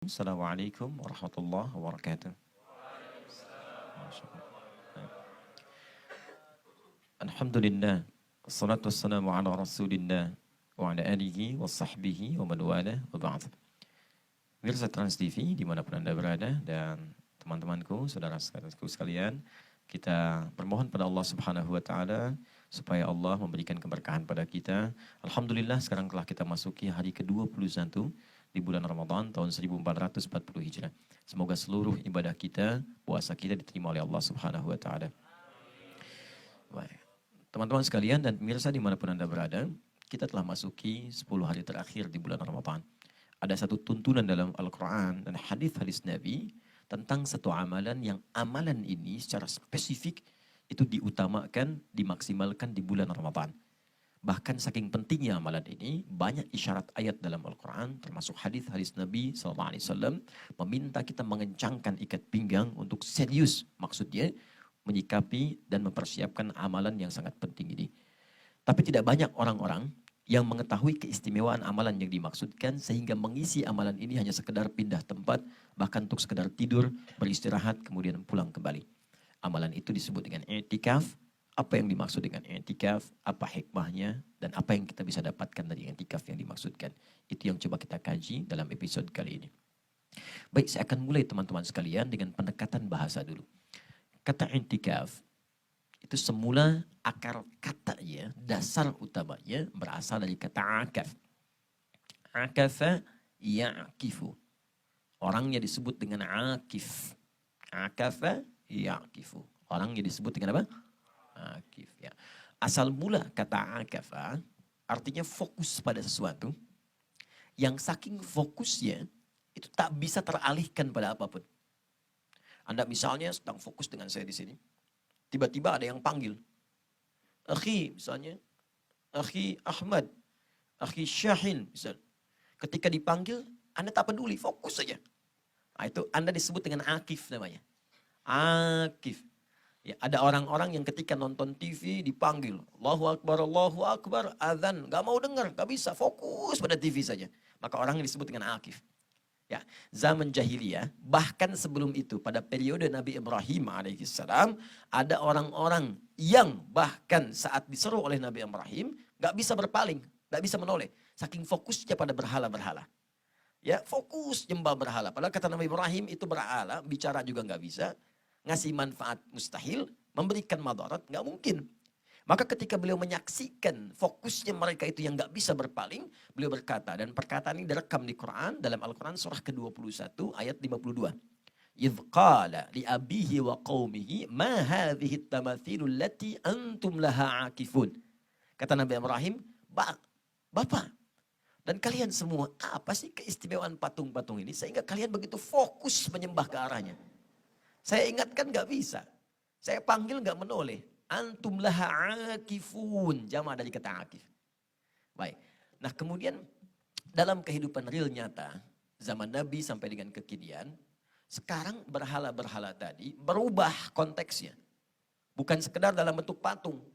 Assalamualaikum warahmatullahi wabarakatuh. Alhamdulillah. Assalatu wassalamu ala rasulillah. Wa ala alihi wa sahbihi wa man wala wa ba'd. Pemirsa Trans TV dimanapun Anda berada dan teman-temanku, saudara-saudaraku sekalian, kita bermohon pada Allah Subhanahu wa taala supaya Allah memberikan keberkahan pada kita. Alhamdulillah sekarang telah kita masuki hari ke-21 di bulan Ramadan tahun 1440 Hijrah. Semoga seluruh ibadah kita, puasa kita diterima oleh Allah Subhanahu wa taala. Baik. Teman-teman sekalian dan pemirsa dimanapun Anda berada, kita telah masuki 10 hari terakhir di bulan Ramadan. Ada satu tuntunan dalam Al-Quran dan hadis-hadis Nabi tentang satu amalan yang amalan ini secara spesifik itu diutamakan, dimaksimalkan di bulan Ramadan. Bahkan saking pentingnya amalan ini, banyak isyarat ayat dalam Al-Quran, termasuk hadis-hadis Nabi SAW, meminta kita mengencangkan ikat pinggang untuk serius, maksudnya menyikapi dan mempersiapkan amalan yang sangat penting ini. Tapi tidak banyak orang-orang yang mengetahui keistimewaan amalan yang dimaksudkan, sehingga mengisi amalan ini hanya sekedar pindah tempat, bahkan untuk sekedar tidur, beristirahat, kemudian pulang kembali. Amalan itu disebut dengan i'tikaf. Apa yang dimaksud dengan i'tikaf, apa hikmahnya, dan apa yang kita bisa dapatkan dari i'tikaf yang dimaksudkan. Itu yang coba kita kaji dalam episode kali ini. Baik, saya akan mulai teman-teman sekalian dengan pendekatan bahasa dulu. Kata i'tikaf, itu semula akar katanya, dasar utamanya berasal dari kata akaf. Akafa ya'kifu. Orangnya disebut dengan akif. Akafa ya'kifu. Orangnya disebut dengan apa? Akif, ya. Asal mula kata akafa artinya fokus pada sesuatu yang saking fokusnya itu tak bisa teralihkan pada apapun. Anda misalnya sedang fokus dengan saya di sini, tiba-tiba ada yang panggil, akhi misalnya, akhi Ahmad, akhi Syahin misalnya. Ketika dipanggil, Anda tak peduli, fokus saja. Nah, itu Anda disebut dengan akif namanya. Akif. Ya, ada orang-orang yang ketika nonton TV dipanggil, Allahu Akbar, azan, gak mau dengar, gak bisa, fokus pada TV saja. Maka orang yang disebut dengan akif. Ya, zaman jahiliyah, bahkan sebelum itu pada periode Nabi Ibrahim alaihissalam, ada orang-orang yang bahkan saat diseru oleh Nabi Ibrahim, gak bisa berpaling, gak bisa menoleh. Saking fokusnya pada berhala-berhala. Ya, fokus nyembah berhala. Padahal kata Nabi Ibrahim itu berhala, bicara juga gak bisa. Ngasih manfaat mustahil, memberikan madarat nggak mungkin. Maka ketika beliau menyaksikan fokusnya mereka itu yang nggak bisa berpaling, beliau berkata, dan perkataan ini direkam di Quran dalam Al-Quran surah ke-21 ayat 52. Idh qala li abihi wa qawmihi ma hadhihi tamathilu allati antum laha akifun. Kata Nabi Ibrahim, Bapak, dan kalian semua, apa sih keistimewaan patung-patung ini sehingga kalian begitu fokus menyembah ke arahnya? Saya ingatkan gak bisa. Saya panggil gak menoleh. Antum laha akifun. Jama' dari kata akif. Baik. Nah kemudian dalam kehidupan real nyata, zaman Nabi sampai dengan kekinian, sekarang berhala-berhala tadi berubah konteksnya. Bukan sekedar dalam bentuk patung.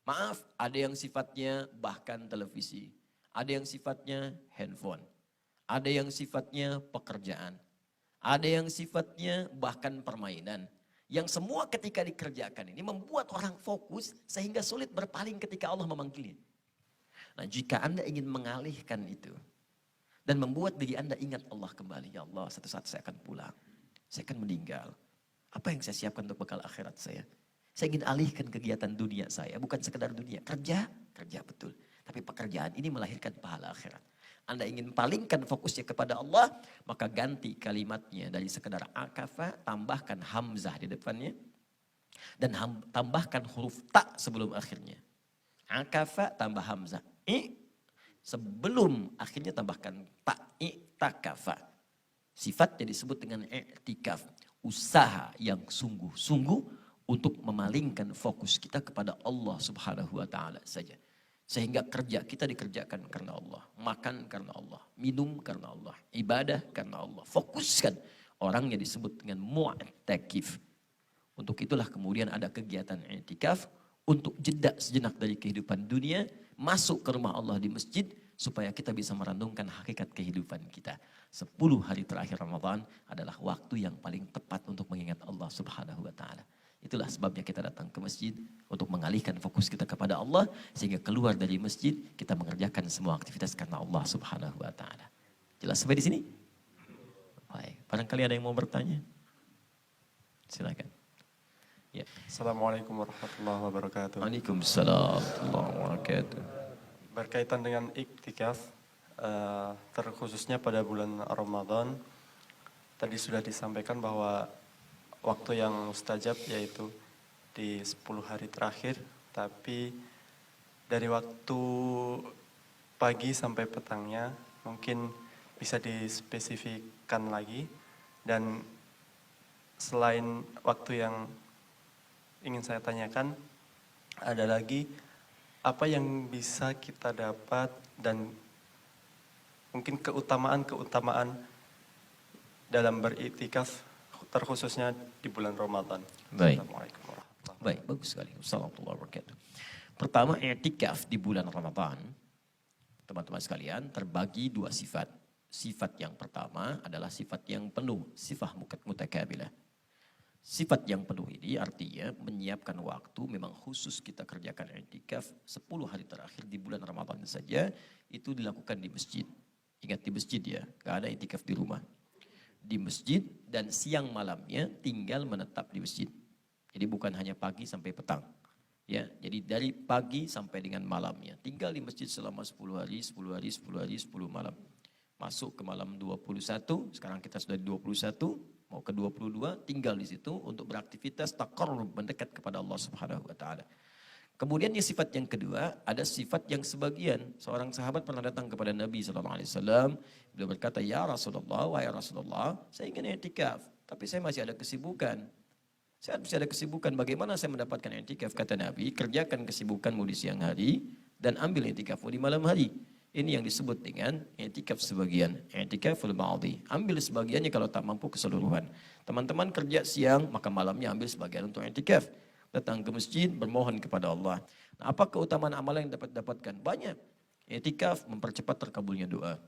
Maaf, ada yang sifatnya bahkan televisi. Ada yang sifatnya handphone. Ada yang sifatnya pekerjaan. Ada yang sifatnya bahkan permainan. Yang semua ketika dikerjakan ini membuat orang fokus sehingga sulit berpaling ketika Allah memanggilnya. Nah jika Anda ingin mengalihkan itu dan membuat diri Anda ingat Allah kembali. Ya Allah, satu saat saya akan pulang. Saya akan meninggal. Apa yang saya siapkan untuk bekal akhirat saya? Saya ingin alihkan kegiatan dunia saya. Bukan sekedar dunia. Kerja betul. Tapi pekerjaan ini melahirkan pahala akhirat. Anda ingin palingkan fokusnya kepada Allah, maka ganti kalimatnya dari sekedar akafa, tambahkan hamzah di depannya. Dan tambahkan huruf ta sebelum akhirnya. Akafa tambah hamzah. Sebelum akhirnya tambahkan ta, i'takafa. Sifatnya disebut dengan i'tikaf. Usaha yang sungguh-sungguh untuk memalingkan fokus kita kepada Allah Subhanahu wa taala saja. Sehingga kerja kita dikerjakan karena Allah. Makan karena Allah. Minum karena Allah. Ibadah karena Allah. Fokuskan. Orangnya disebut dengan mu'takif. Untuk itulah kemudian ada kegiatan i'tikaf. Untuk jeda sejenak dari kehidupan dunia. Masuk ke rumah Allah di masjid. Supaya kita bisa merenungkan hakikat kehidupan kita. 10 hari terakhir Ramadan adalah waktu yang paling tepat untuk mengingat Allah Subhanahu wa taala. Itulah sebabnya kita datang ke masjid untuk mengalihkan fokus kita kepada Allah sehingga keluar dari masjid kita mengerjakan semua aktivitas karena Allah Subhanahu wa taala. Jelas sampai di sini? Baik, barangkali ada yang mau bertanya? Silakan. Ya. Assalamualaikum warahmatullahi wabarakatuh. Waalaikumsalam warahmatullahi wabarakatuh. Berkaitan dengan iktikaf, terkhususnya pada bulan Ramadan, tadi sudah disampaikan bahwa waktu yang mustajab yaitu di 10 hari terakhir, tapi dari waktu pagi sampai petangnya mungkin bisa dispesifikkan lagi. Dan selain waktu yang ingin saya tanyakan, ada lagi apa yang bisa kita dapat dan mungkin keutamaan-keutamaan dalam beriktikaf terkhususnya di bulan Ramadan. Baik. Assalamualaikum warahmatullahi wabarakatuh. Baik, bagus sekali. Assalamualaikum warahmatullahi wabarakatuh. Pertama, i'tikaf di bulan Ramadan, teman-teman sekalian, terbagi dua sifat. Sifat yang pertama adalah sifat yang penuh, sifat mutakabilah. Sifat yang penuh ini artinya menyiapkan waktu, memang khusus kita kerjakan i'tikaf 10 hari terakhir di bulan Ramadan saja, itu dilakukan di masjid. Ingat di masjid ya, gak ada i'tikaf di rumah. Di masjid dan siang malamnya tinggal menetap di masjid. Jadi bukan hanya pagi sampai petang. Ya, jadi dari pagi sampai dengan malamnya. Tinggal di masjid selama 10 hari, 10 hari, 10 hari, 10 malam. Masuk ke malam 21, sekarang kita sudah di 21, mau ke 22, tinggal di situ untuk beraktivitas taqarrub, mendekat kepada Allah Subhanahu wa taala. Kemudian yang sifat yang kedua, ada sifat yang sebagian. Seorang sahabat pernah datang kepada Nabi SAW. Beliau berkata, ya Rasulullah, wahai Rasulullah, saya ingin i'tikaf, tapi saya masih ada kesibukan. Saya masih ada kesibukan, bagaimana saya mendapatkan i'tikaf? Kata Nabi, kerjakan kesibukanmu di siang hari dan ambil i'tikafmu di malam hari. Ini yang disebut dengan i'tikaf sebagian, i'tikaful ba'dhi. Ambil sebagiannya kalau tak mampu keseluruhan. Teman-teman kerja siang, maka malamnya ambil sebagian untuk i'tikaf. Datang ke masjid, bermohon kepada Allah. Nah, apa keutamaan amalan yang dapat dapatkan? Banyak. I'tikaf mempercepat terkabulnya doa.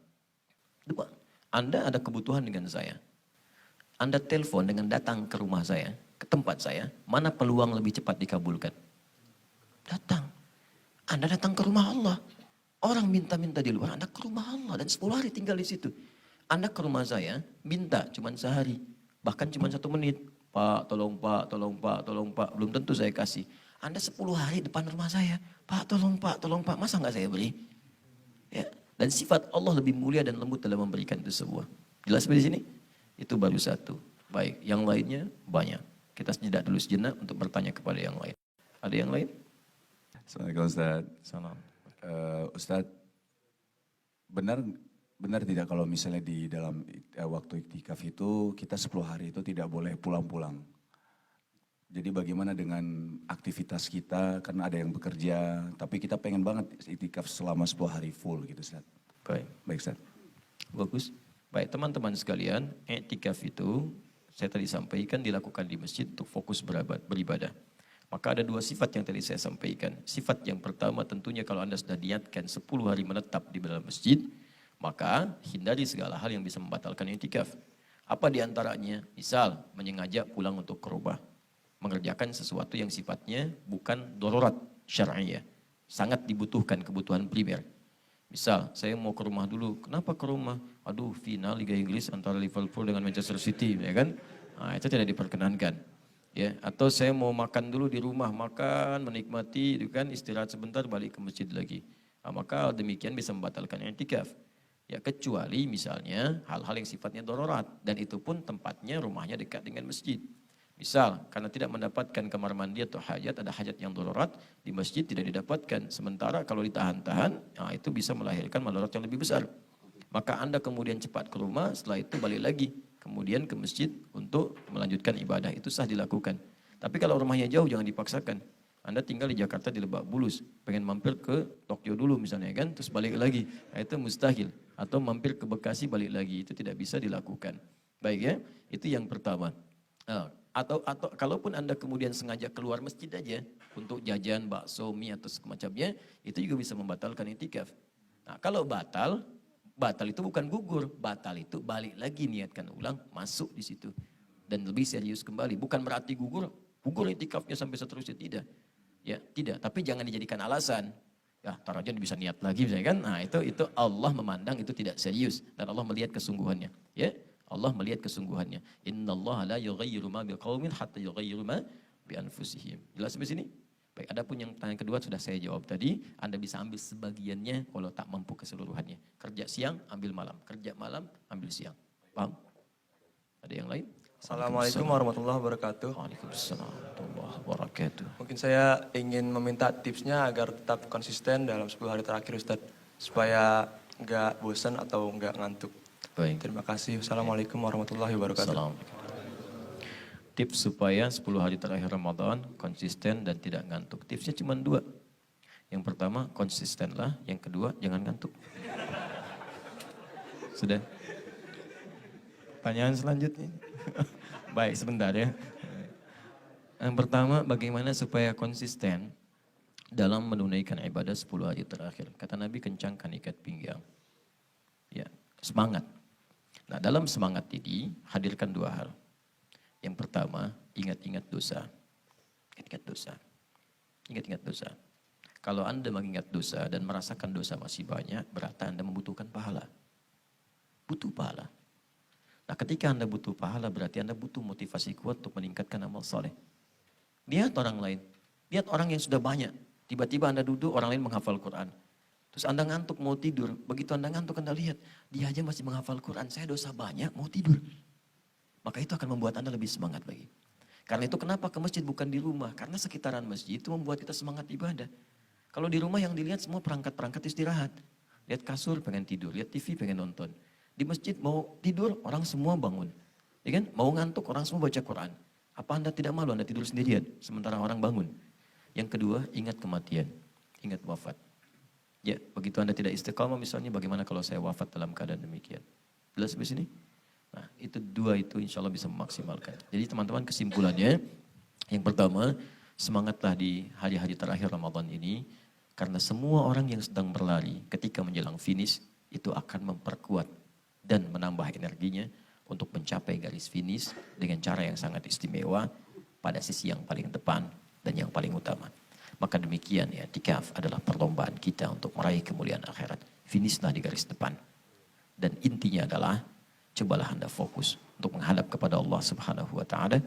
Dua, Anda ada kebutuhan dengan saya. Anda telepon dengan datang ke rumah saya, ke tempat saya, mana peluang lebih cepat dikabulkan? Datang. Anda datang ke rumah Allah. Orang minta-minta di luar, Anda ke rumah Allah dan 10 hari tinggal di situ. Anda ke rumah saya, minta cuma sehari, bahkan cuma 1 menit. Pak, tolong Pak, tolong Pak, tolong Pak. Belum tentu saya kasih. Anda 10 hari depan rumah saya. Pak, tolong Pak. Masa nggak saya beri? Ya. Dan sifat Allah lebih mulia dan lembut dalam memberikan itu semua. Jelas di sini? Itu baru satu. Baik, yang lainnya banyak. Kita jeda dulu sejenak untuk bertanya kepada yang lain. Ada yang lain? Assalamualaikum Ustaz. Salam. Ustaz, benar tidak kalau misalnya di dalam waktu iktikaf itu kita 10 hari itu tidak boleh pulang-pulang. Jadi bagaimana dengan aktivitas kita, karena ada yang bekerja, tapi kita pengen banget iktikaf selama 10 hari full gitu Ustaz. Baik. Baik Ustaz. Bagus. Baik teman-teman sekalian, i'tikaf itu saya tadi sampaikan dilakukan di masjid untuk fokus beribadah. Maka ada dua sifat yang tadi saya sampaikan. Sifat yang pertama tentunya kalau Anda sudah niatkan 10 hari menetap di dalam masjid, maka hindari segala hal yang bisa membatalkan i'tikaf. Apa diantaranya? Misal menyengaja pulang untuk ke rumah, mengerjakan sesuatu yang sifatnya bukan darurat syar'iyah, sangat dibutuhkan kebutuhan primer. Misal saya mau ke rumah dulu, kenapa ke rumah? Aduh, final Liga Inggris antara Liverpool dengan Manchester City, ya kan? Nah, itu tidak diperkenankan. Ya, atau saya mau makan dulu di rumah, makan, menikmati, itu kan istirahat sebentar, balik ke masjid lagi. Nah, maka demikian bisa membatalkan i'tikaf. Ya, kecuali misalnya hal-hal yang sifatnya darurat dan itu pun tempatnya rumahnya dekat dengan masjid. Misal karena tidak mendapatkan kamar mandi atau hajat, ada hajat yang darurat di masjid tidak didapatkan. Sementara kalau ditahan-tahan, nah itu bisa melahirkan madarat yang lebih besar. Maka Anda kemudian cepat ke rumah, setelah itu balik lagi kemudian ke masjid untuk melanjutkan ibadah, itu sah dilakukan. Tapi kalau rumahnya jauh jangan dipaksakan. Anda tinggal di Jakarta di Lebak Bulus, pengen mampir ke Tokyo dulu misalnya kan, terus balik lagi, nah, itu mustahil. Atau mampir ke Bekasi balik lagi, itu tidak bisa dilakukan. Baik ya, itu yang pertama. Nah, atau kalaupun Anda kemudian sengaja keluar masjid aja untuk jajan bakso, mie atau semacamnya, itu juga bisa membatalkan i'tikaf. Nah, kalau batal, Batal itu bukan gugur, batal itu balik lagi niatkan ulang, masuk di situ. Dan lebih serius kembali. Bukan berarti gugur itikafnya sampai seterusnya, tidak. Ya, tidak. Tapi jangan dijadikan alasan. Ya, tar aja bisa niat lagi, misalnya kan? Nah, itu Allah memandang itu tidak serius dan Allah melihat kesungguhannya. Ya, Allah melihat kesungguhannya. Innallaha la yughayyiru ma biqaumin hatta yughayyiru ma bi anfusihim. Jelas sampai sini? Baik, adapun yang pertanyaan kedua sudah saya jawab tadi. Anda bisa ambil sebagiannya kalau tak mampu keseluruhannya. Kerja siang, ambil malam. Kerja malam, ambil siang. Paham? Ada yang lain? Assalamualaikum warahmatullahi wabarakatuh. Waalaikumsalam warahmatullahi wabarakatuh. Mungkin saya ingin meminta tipsnya agar tetap konsisten dalam 10 hari terakhir Ustaz. Supaya nggak bosan atau nggak ngantuk. Baik. Terima kasih. Assalamualaikum warahmatullahi wabarakatuh. Assalamualaikum. Tips supaya 10 hari terakhir Ramadan konsisten dan tidak ngantuk. Tipsnya cuma 2. Yang pertama, konsistenlah. Yang kedua, jangan ngantuk. Sudah? Pertanyaan selanjutnya. Baik, sebentar ya. Yang pertama, bagaimana supaya konsisten dalam menunaikan ibadah 10 hari terakhir. Kata Nabi, kencangkan ikat pinggang. Ya, semangat. Nah, dalam semangat ini, hadirkan 2 hal. Yang pertama, ingat-ingat dosa. Ingat-ingat dosa. Ingat-ingat dosa. Kalau Anda mengingat dosa dan merasakan dosa masih banyak, berarti Anda membutuhkan pahala. Butuh pahala. Nah, ketika Anda butuh pahala, berarti Anda butuh motivasi kuat untuk meningkatkan amal soleh. Lihat orang lain. Lihat orang yang sudah banyak. Tiba-tiba Anda duduk, orang lain menghafal Quran. Terus Anda ngantuk, mau tidur. Begitu Anda ngantuk, Anda lihat. Dia aja masih menghafal Quran. Saya dosa banyak, mau tidur. Maka itu akan membuat Anda lebih semangat lagi. Karena itu kenapa ke masjid bukan di rumah? Karena sekitaran masjid itu membuat kita semangat ibadah. Kalau di rumah yang dilihat semua perangkat-perangkat istirahat. Lihat kasur pengen tidur, lihat TV pengen nonton. Di masjid mau tidur, orang semua bangun. Ya kan? Mau ngantuk, orang semua baca Quran. Apa Anda tidak malu Anda tidur sendirian sementara orang bangun? Yang kedua, ingat kematian, ingat wafat. Ya, begitu Anda tidak istiqamah misalnya, bagaimana kalau saya wafat dalam keadaan demikian? Jelas sampai sini? Nah, itu 2 itu insya Allah bisa memaksimalkan. Jadi teman-teman kesimpulannya, yang pertama, semangatlah di hari-hari terakhir Ramadan ini, karena semua orang yang sedang berlari ketika menjelang finish, itu akan memperkuat dan menambah energinya untuk mencapai garis finish dengan cara yang sangat istimewa pada sisi yang paling depan dan yang paling utama. Maka demikian ya, i'tikaf adalah perlombaan kita untuk meraih kemuliaan akhirat. Finishlah di garis depan. Dan intinya adalah, cobalah Anda fokus untuk menghadap kepada Allah Subhanahu wa Ta'ala,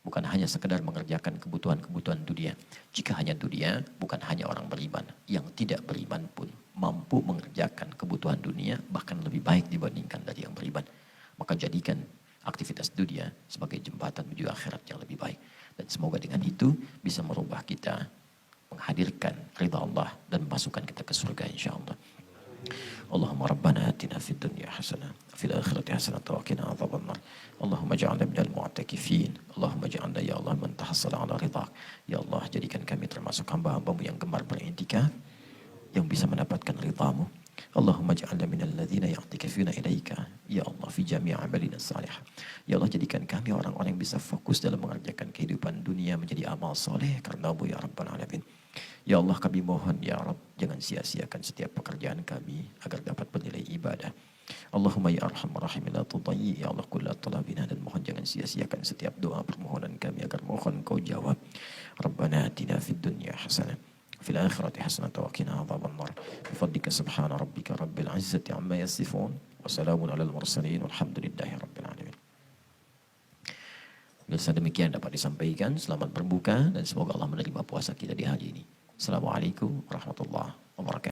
bukan hanya sekedar mengerjakan kebutuhan-kebutuhan dunia. Jika hanya dunia, bukan hanya orang beriman. Yang tidak beriman pun mampu mengerjakan kebutuhan dunia, bahkan lebih baik dibandingkan dari yang beriman. Maka jadikan aktivitas dunia sebagai jembatan menuju akhirat yang lebih baik. Dan semoga dengan itu bisa merubah kita, menghadirkan ridha Allah dan memasukkan kita ke surga insyaAllah. Allahumma rabbana atina fid dunya hasanah fil akhirati hasanah wa qina adzabannar. Allahumma ja'alna minal mu'takifin. Allahumma ja'alna ya Allah man tahassala ala ridhak. Ya Allah, jadikan kami termasuk hamba-hambamu yang gemar beriktikaf, yang bisa mendapatkan ridhamu. Allahumma ja'alna minal ladzina ya'tikafuna ilaika ya Allah fi jami' amalina salih. Ya Allah, jadikan kami orang-orang yang bisa fokus dalam mengerjakan kehidupan dunia menjadi amal soleh karena-Mu ya rabbal alamin. Ya Allah, kami mohon ya Rabb, jangan sia-siakan setiap pekerjaan kami agar dapat bernilai ibadah. Allahumma ya arhamar rahimin la tudayyi ya Allah kulla talabina, dan mohon jangan sia-siakan setiap doa permohonan kami agar mohon Kau jawab. Rabbana atina fid dunya hasanah fil akhirati hasanah wa qina adzabannar. Bi fadlika subhana rabbika rabbil izzati amma yasifun wa salamun alal mursalin walhamdulillahi rabbil alamin. Biasa demikian dapat disampaikan. Selamat berbuka dan semoga Allah menerima puasa kita di hari ini. Assalamualaikum warahmatullahi wabarakatuh.